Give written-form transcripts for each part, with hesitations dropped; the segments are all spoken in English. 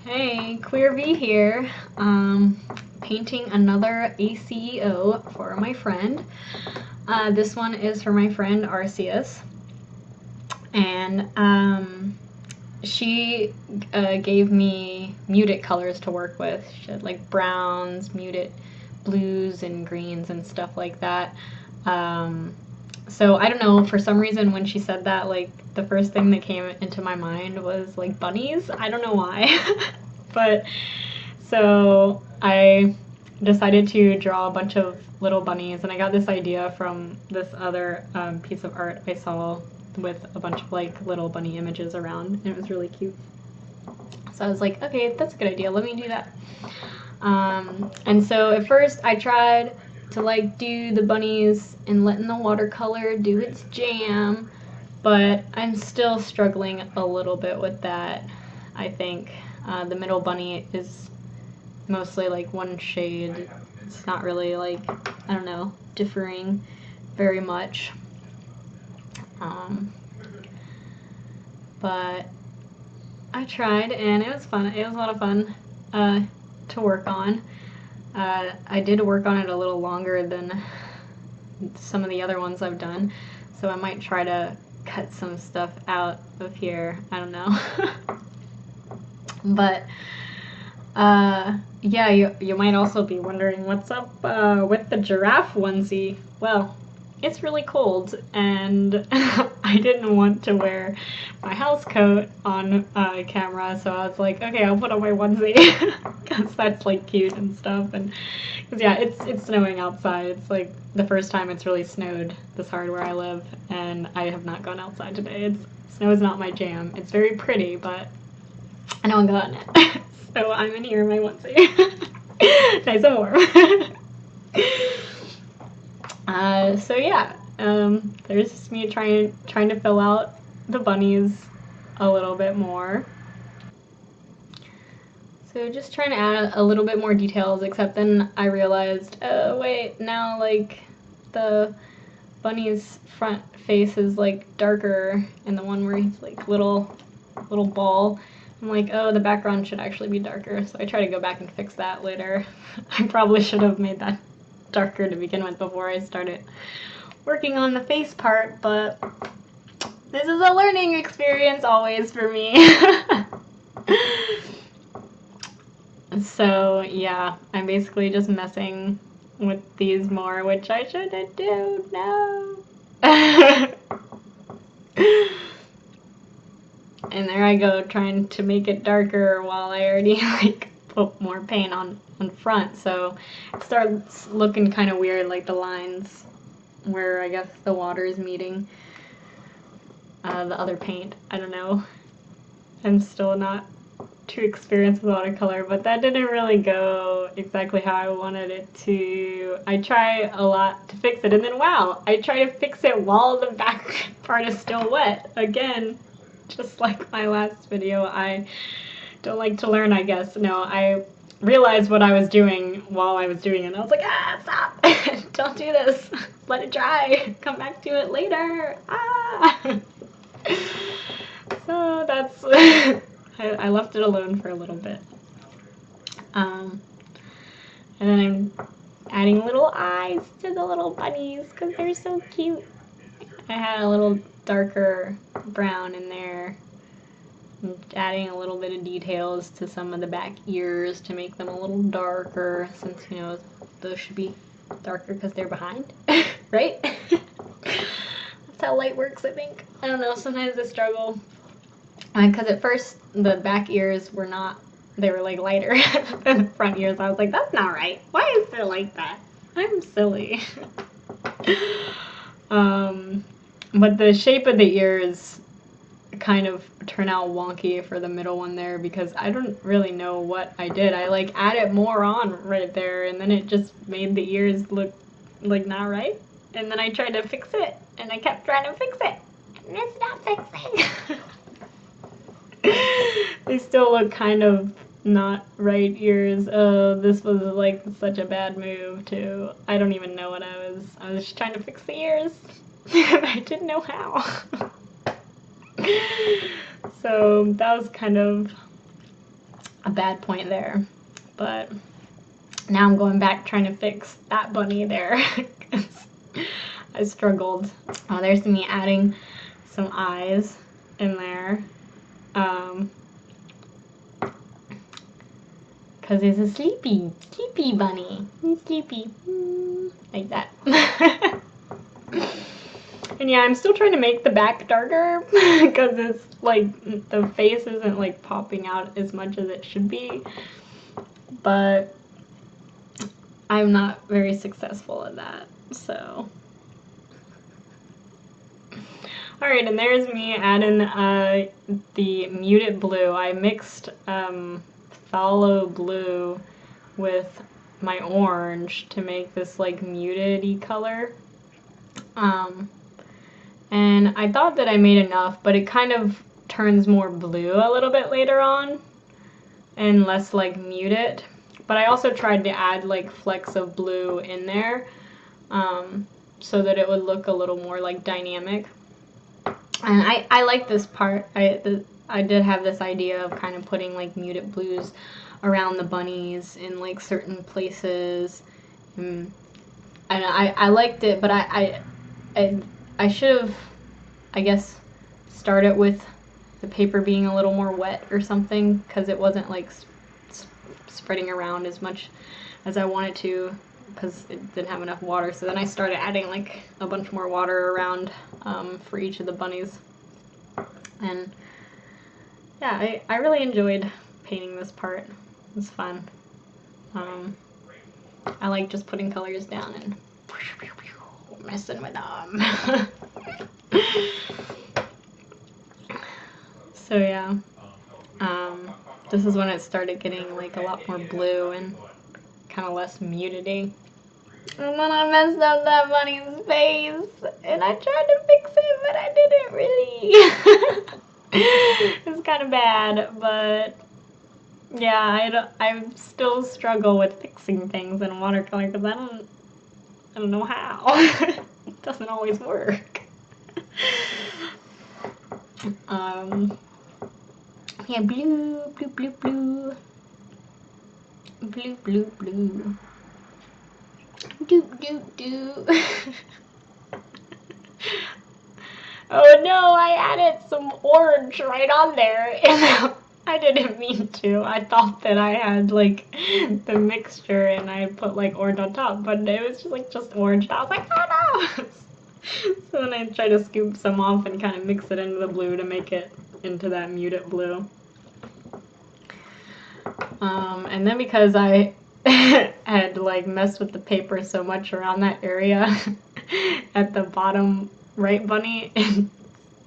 Hey, Queer V here. Painting another ACEO for my friend. This one is for my friend Arcius. And she gave me muted colors to work with. She had like browns, muted blues, and greens and stuff like that. So I don't know, for some reason when she said that, like the first thing that came into my mind was like bunnies. I don't know why. But so I decided to draw a bunch of little bunnies, and I got this idea from this other piece of art I saw with a bunch of like little bunny images around, and it was really cute. So I was like, okay, that's a good idea. Let me do that. And so at first I tried to like do the bunnies and letting the watercolor do its jam, but I'm still struggling a little bit with that. I think the middle bunny is mostly like one shade. It's not really like, I don't know, differing very much. But I tried and it was fun. It was a lot of fun to work on. I did work on it a little longer than some of the other ones I've done, so I might try to cut some stuff out of here. I don't know. But yeah, you might also be wondering what's up with the giraffe onesie. Well, it's really cold, and I didn't want to wear my house coat on camera, so I was like, okay, I'll put on my onesie because that's like cute and stuff. And cause, yeah, it's snowing outside. It's like the first time it's really snowed this hard where I live, and I have not gone outside today. Snow is not my jam. It's very pretty, but I don't go on it. So I'm in here in my onesie. Nice and warm. So yeah, there's just me trying to fill out the bunnies a little bit more. So just trying to add a little bit more details, except then I realized, oh wait, now like the bunny's front face is like darker, and the one where he's like little ball, I'm like, oh, the background should actually be darker, so I try to go back and fix that later. I probably should have made that darker to begin with before I started working on the face part, but this is a learning experience always for me. So yeah, I'm basically just messing with these more, which I shouldn't do. No. And there I go trying to make it darker while I already like put more paint on front, so it starts looking kind of weird, like the lines where I guess the water is meeting the other paint. I don't know. I'm still not too experienced with watercolor, but that didn't really go exactly how I wanted it to. I try a lot to fix it, and then wow, I try to fix it while the back part is still wet. Again, just like my last video, I don't like to learn, I guess. No, I realized what I was doing while I was doing it, and I was like, ah, stop! Don't do this! Let it dry! Come back to it later! Ah! So that's... I left it alone for a little bit. And then I'm adding little eyes to the little bunnies because they're so cute. I had a little darker brown in there. I'm adding a little bit of details to some of the back ears to make them a little darker, since, you know, those should be darker because they're behind, right? That's how light works, I think. I don't know, sometimes I struggle. Because at first, the back ears were not, they were like lighter than the front ears. I was like, that's not right. Why is it like that? I'm silly. But the shape of the ears kind of turn out wonky for the middle one there because I don't really know what I did. I like added more on right there, and then it just made the ears look like not right. And then I tried to fix it, and I kept trying to fix it, and it's not fixing. They still look kind of not right ears. Oh, this was like such a bad move too. I don't even know what I was just trying to fix the ears. I didn't know how. So that was kind of a bad point there. But now I'm going back trying to fix that bunny there. I struggled. Oh, there's me adding some eyes in there. Because he's a sleepy bunny. He's sleepy. Like that. And yeah, I'm still trying to make the back darker because it's like the face isn't like popping out as much as it should be. But I'm not very successful at that, so. Alright, and there's me adding the muted blue. I mixed phthalo blue with my orange to make this like muted-y color. And I thought that I made enough, but it kind of turns more blue a little bit later on and less like muted. But I also tried to add like flecks of blue in there so that it would look a little more like dynamic. And I like this part. I did have this idea of kind of putting like muted blues around the bunnies in like certain places. And I liked it, but I should have, I guess, started with the paper being a little more wet or something, because it wasn't like spreading around as much as I wanted to, because it didn't have enough water. So then I started adding like a bunch more water around for each of the bunnies. And yeah, I really enjoyed painting this part. It was fun. I like just putting colors down and messing with them. So yeah, this is when it started getting like a lot more blue and kind of less mutity. And then I messed up that bunny's face, and I tried to fix it, but I didn't really. It's kind of bad, but yeah, I still struggle with fixing things in watercolor because I don't know how. It doesn't always work. Yeah, blue, blue, blue, blue. Blue, blue, blue. Doop, doop, doop. Oh no, I added some orange right on there. And I didn't mean to. I thought that I had like the mixture and I put like orange on top, but it was just orange. And I was like, oh no! So then I tried to scoop some off and kind of mix it into the blue to make it into that muted blue. And then because I had like messed with the paper so much around that area at the bottom right bunny,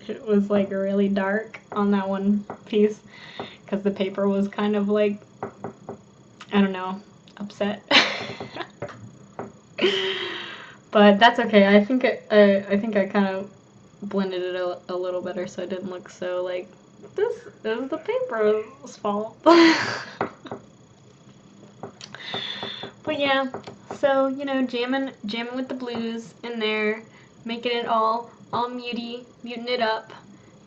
it was like really dark on that one piece because the paper was kind of like, I don't know, upset. But that's okay. I think I kind of blended it a little better so it didn't look so like this is the paper's fault. But yeah, so you know, jamming with the blues in there, making it all muting it up.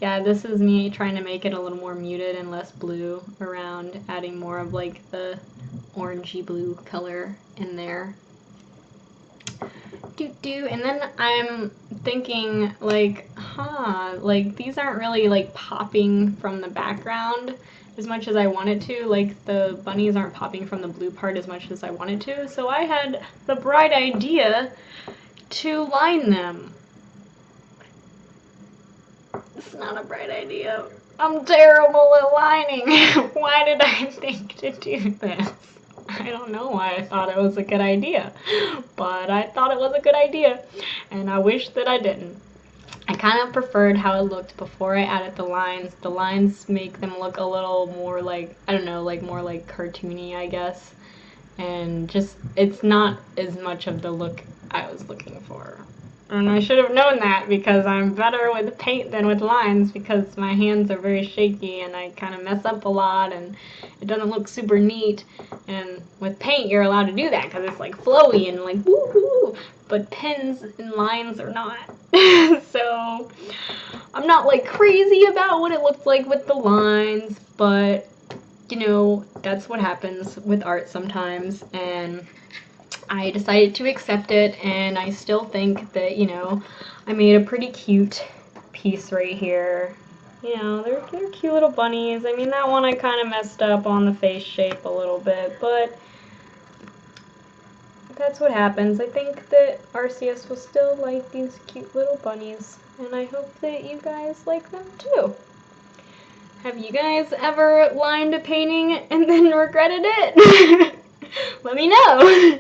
Yeah, this is me trying to make it a little more muted and less blue around, adding more of like the orangey blue color in there. And then I'm thinking like, like these aren't really like popping from the background as much as I wanted to. Like the bunnies aren't popping from the blue part as much as I wanted to. So I had the bright idea to line them. It's not a bright idea. I'm terrible at lining. Why did I think to do this? I don't know why I thought it was a good idea, but I thought it was a good idea, and I wish that I didn't. I kind of preferred how it looked before I added the lines. The lines make them look a little more like, I don't know, like more like cartoony, I guess, and just, it's not as much of the look I was looking for. And I should have known that because I'm better with paint than with lines because my hands are very shaky and I kind of mess up a lot and it doesn't look super neat. And with paint, you're allowed to do that because it's like flowy and like woo-hoo. But pens and lines are not. So I'm not like crazy about what it looks like with the lines, but you know, that's what happens with art sometimes, and I decided to accept it, and I still think that, you know, I made a pretty cute piece right here. You know, they're cute little bunnies. I mean, that one I kind of messed up on the face shape a little bit, but that's what happens. I think that Arcius will still like these cute little bunnies, and I hope that you guys like them too. Have you guys ever lined a painting and then regretted it? Let me know!